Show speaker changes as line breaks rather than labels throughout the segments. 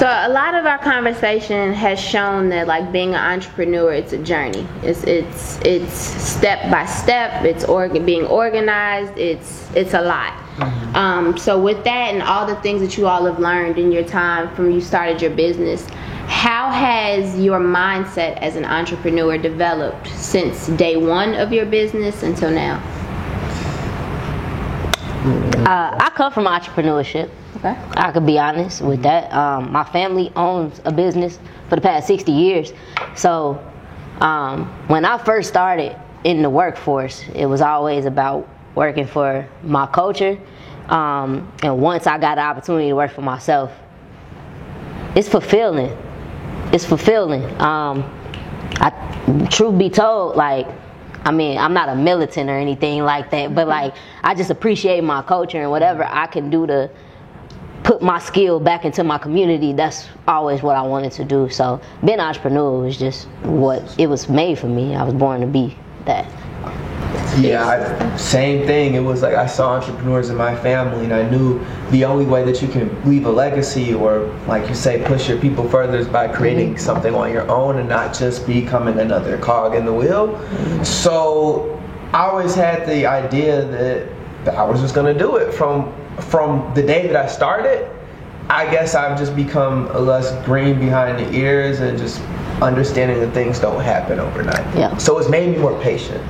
So a lot of our conversation has shown that like being an entrepreneur, it's a journey. It's step by step. It's being organized. It's a lot. So with that and all the things that you all have learned in your time from you started your business, how has your mindset as an entrepreneur developed since day one of your business until now?
I come from entrepreneurship.
Okay.
I could be honest with that. My family owns a business for the past 60 years. So when I first started in the workforce, it was always about working for my culture. And once I got the opportunity to work for myself, it's fulfilling. It's fulfilling. Truth be told, like, I mean, I'm not a militant or anything like that, but like, I just appreciate my culture and whatever I can do to put my skill back into my community. That's always what I wanted to do. So being an entrepreneur was just what it was made for me. I was born to be that.
Yeah, same thing. It was like I saw entrepreneurs in my family, and I knew the only way that you can leave a legacy, or like you say, push your people further, is by creating something on your own and not just becoming another cog in the wheel. So I always had the idea that I was just going to do it. From the day that I started, I guess I've just become less green behind the ears and just understanding that things don't happen overnight.
Yeah.
So it's made me more patient.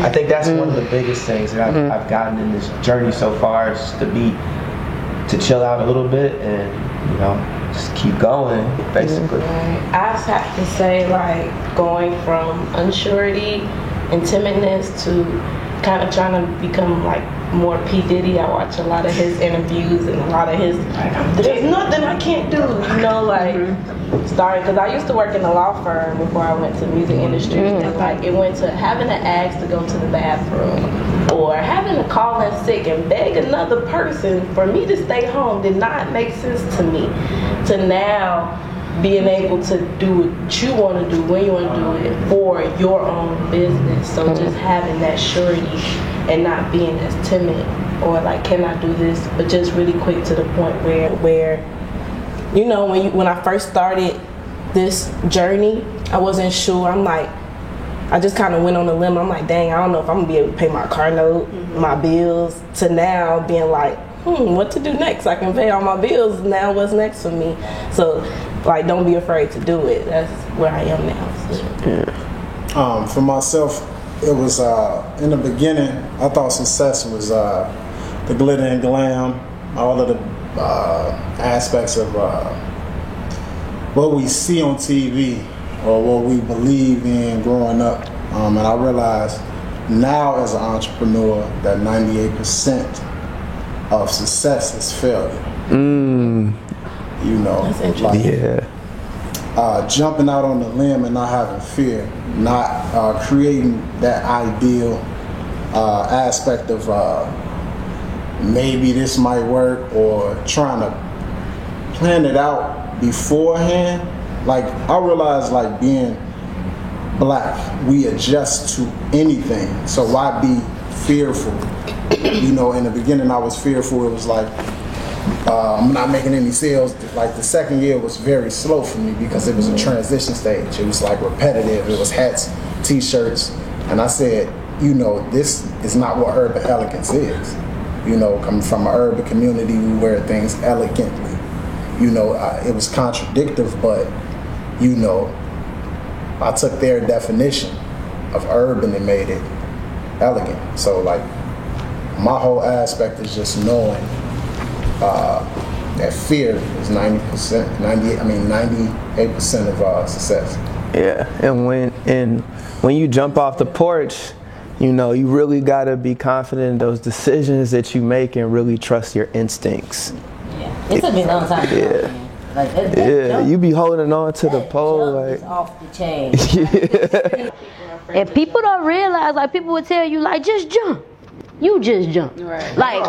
I think that's one of the biggest things that I've gotten in this journey so far, is to chill out a little bit and, you know, just keep going, basically.
I just have to say, like, going from unsurety and timidness to kind of trying to become like more P. Diddy. I watch a lot of his interviews and a lot of his, there's nothing I can't do, you know, like, starting, because I used to work in a law firm before I went to the music industry, and like, it went to having to ask to go to the bathroom or having to call in sick and beg another person for me to stay home did not make sense to me, to now being able to do what you want to do when you want to do it for your own business. So just having that surety and not being as timid or like, can I do this, but just really quick to the point where you know, when I first started this journey, I wasn't sure. I'm like, I just kind of went on a limb. I'm like, dang, I don't know if I'm gonna be able to pay my car note, my bills, to now being like, what to do next? I can pay all my bills. Now what's next for me? So, like, don't be afraid to do it. That's where I am now. So.
Yeah. For myself, it was in the beginning, I thought success was the glitter and glam, all of the aspects of what we see on TV or what we believe in growing up. And I realize now as an entrepreneur that 98% of success is failure. You know, like, jumping out on the limb and not having fear, not creating that ideal aspect of maybe this might work, or trying to plan it out beforehand. Like, I realize, like, being black, we adjust to anything, so why be fearful? You know, in the beginning I was fearful. It was like, I'm not making any sales. Like, the second year was very slow for me because it was a transition stage. It was like repetitive. It was hats, t-shirts, and I said, you know, this is not what urban elegance is. You know, coming from an urban community, we wear things elegantly. You know, it was contradictory, but, you know, I took their definition of urban and made it elegant. So, like, my whole aspect is just knowing that fear is 98% of success.
Yeah, and when you jump off the porch, you know, you really gotta be confident in those decisions that you make and really trust your instincts.
Yeah, it took me a long time.
Yeah.
Like, that
You be holding on to the pole, like,
is off the chain. And people don't realize, like, people would tell you, like, just jump. You just jump.
Right.
Like,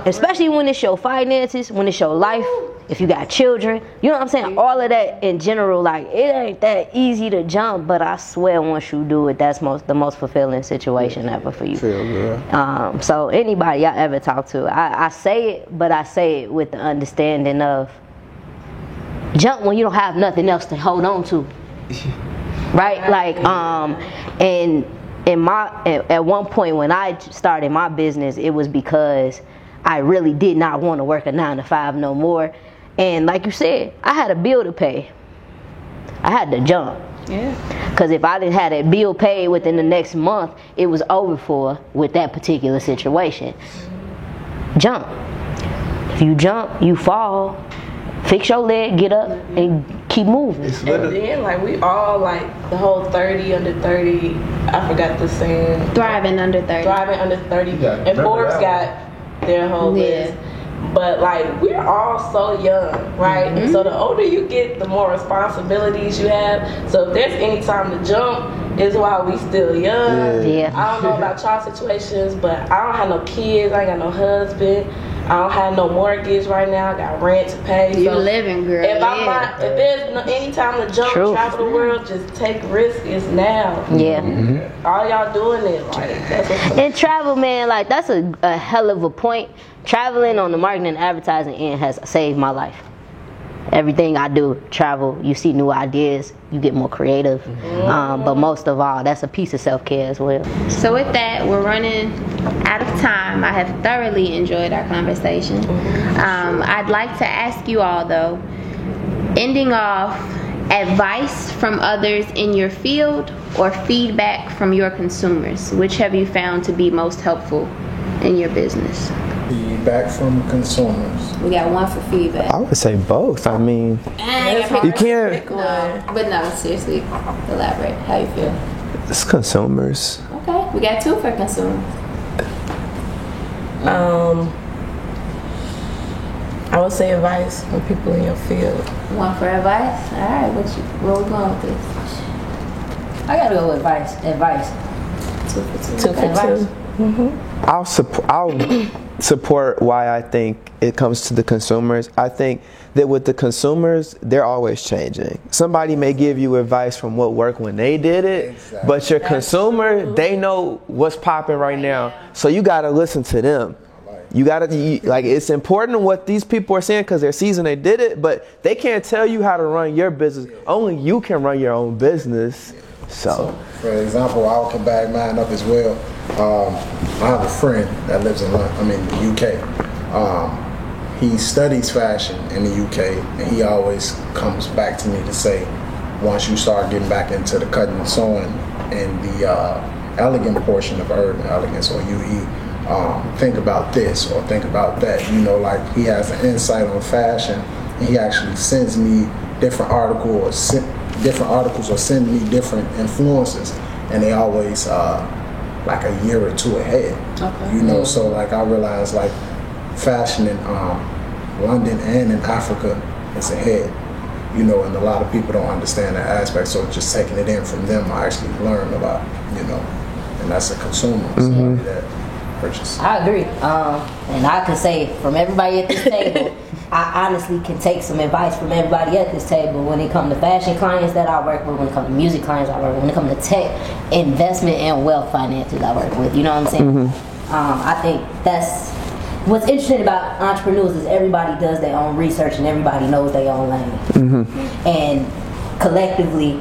especially when it's your finances, when it's your life, if you got children, you know what I'm saying? All of that in general, like, it ain't that easy to jump, but I swear once you do it, that's the most fulfilling situation ever for you.
Feel good.
So anybody I ever talk to, I say it, but I say it with the understanding of jump when you don't have nothing else to hold on to. Right? Like, and at one point when I started my business, it was because I really did not want to work a 9 to 5 no more. And like you said, I had a bill to pay. I had to jump.
Yeah.
Because if I didn't have that bill paid within the next month, it was over for with that particular situation. Jump. If you jump, you fall. Fix your leg, get up, and keep moving.
And then, like, we all, like, the whole 30, under 30, I forgot the saying.
Thriving under 30.
Thriving under 30.
Yeah,
And Forbes got their whole list. But, like, we're all so young, right? And so the older you get, the more responsibilities you have. So if there's any time to jump, is while we still young.
Yeah.
I don't know about y'all situations, but I don't have no kids. I ain't got no husband. I don't have no mortgage right now. I got rent to pay.
You
So
living, girl.
if I'm not, if there's any time to jump,
True.
travel the world, just take risk. It's now.
Yeah.
All y'all doing it, like that's what's up.
And travel, man, like that's a hell of a point. Traveling on the marketing and advertising end has saved my life. Everything I do, travel, you see new ideas, you get more creative. But most of all, that's a piece of self-care as well.
So with that, we're running out of time. I have thoroughly enjoyed our conversation. I'd like to ask you all, though, ending off, advice from others in your field or feedback from your consumers. Which have you found to be most helpful in your business?
Feedback from consumers.
We got one for feedback.
I would say both. I mean, you can't.
No, but no, seriously, elaborate. How you feel?
It's consumers.
Okay, we got two for consumers.
I would say advice from people in your field.
One for advice. All right, where we going with this?
I gotta go with advice.
Two for two.
Two for two.
I'll support why I think it comes to the consumers. I think that with the consumers, they're always changing. Somebody may give you advice from what worked when they did it, but your consumer, they know what's popping right now. So you got to listen to them. You got to, like, it's important what these people are saying because they're seasoned, they did it, but they can't tell you how to run your business. Only you can run your own business. So
for example, I'll come back mine up as well. I have a friend that lives in the UK. He studies fashion in the UK, and he always comes back to me to say, once you start getting back into the cutting and sewing and the elegant portion of urban elegance or UE, think about this or think about that. You know, like he has an insight on fashion, and he actually sends me different articles or send me different influences, and they always like a year or two ahead. Okay. You know, so like I realized like fashion in London and in Africa is ahead. You know, and a lot of people don't understand that aspect. So just taking it in from them, I actually learned a lot. You know, and that's a consumer that purchase.
I agree. And I can say from everybody at this table, I honestly can take some advice from everybody at this table when it comes to fashion clients that I work with, when it comes to music clients I work with, when it comes to tech, investment, and wealth finances I work with. You know what I'm saying? I think that's what's interesting about entrepreneurs is everybody does their own research and everybody knows their own lane. And collectively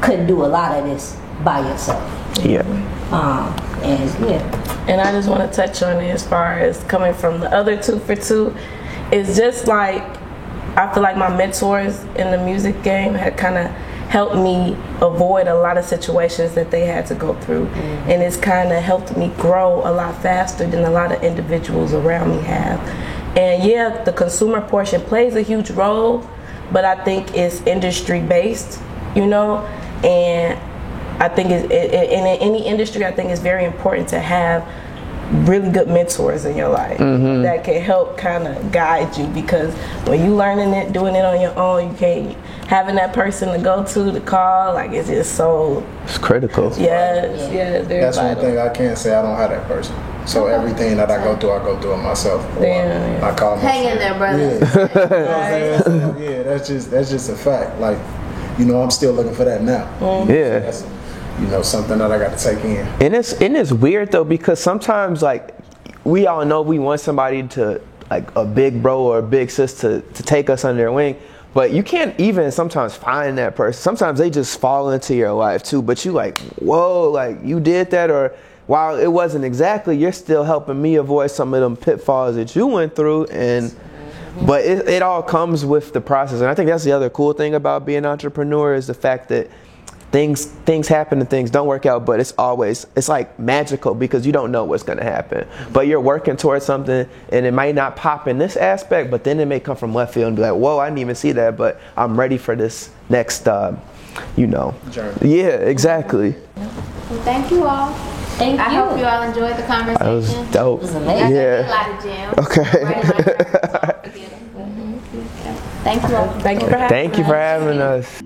couldn't do a lot of this by yourself.
And I just want to touch on it as far as coming from the other two for two. It's just like, I feel like my mentors in the music game had kind of helped me avoid a lot of situations that they had to go through. And it's kind of helped me grow a lot faster than a lot of individuals around me have. And yeah, the consumer portion plays a huge role, but I think it's industry based, you know, and I think in any industry, I think it's very important to have really good mentors in your life that can help kind of guide you, because when you learning it, doing it on your own, you can't having that person to go to call, like it's just so
it's critical.
Yes, very
That's
vital.
one thing I can't say I don't have that person. So everything that I go through it myself. I call myself.
Hang in there, brother.
Yeah, that's just a fact. Like, you know, I'm still looking for that now.
Yeah.
So that's, you know, something that I got to take in.
And it's weird though, because sometimes like we all know we want somebody to, like a big bro or a big sis to take us under their wing, But you can't even sometimes find that person. Sometimes they just fall into your life too. But you like, whoa, like you did that, or while it wasn't exactly, you're still helping me avoid some of them pitfalls that you went through. And but it all comes with the process. And I think that's the other cool thing about being an entrepreneur is the fact that things happen and things don't work out, but it's like magical because you don't know what's going to happen. But you're working towards something, and it might not pop in this aspect, but then it may come from left field and be like, whoa, I didn't even see that, but I'm ready for this next, journey. Yeah, exactly.
Well, thank you all.
Thank
I
you.
hope you all enjoyed the conversation.
That was dope.
It was amazing.
Yeah.
A lot of gems.
Okay.
Right on our topic. Thank you all.
Thank you for having
Thank you for having us.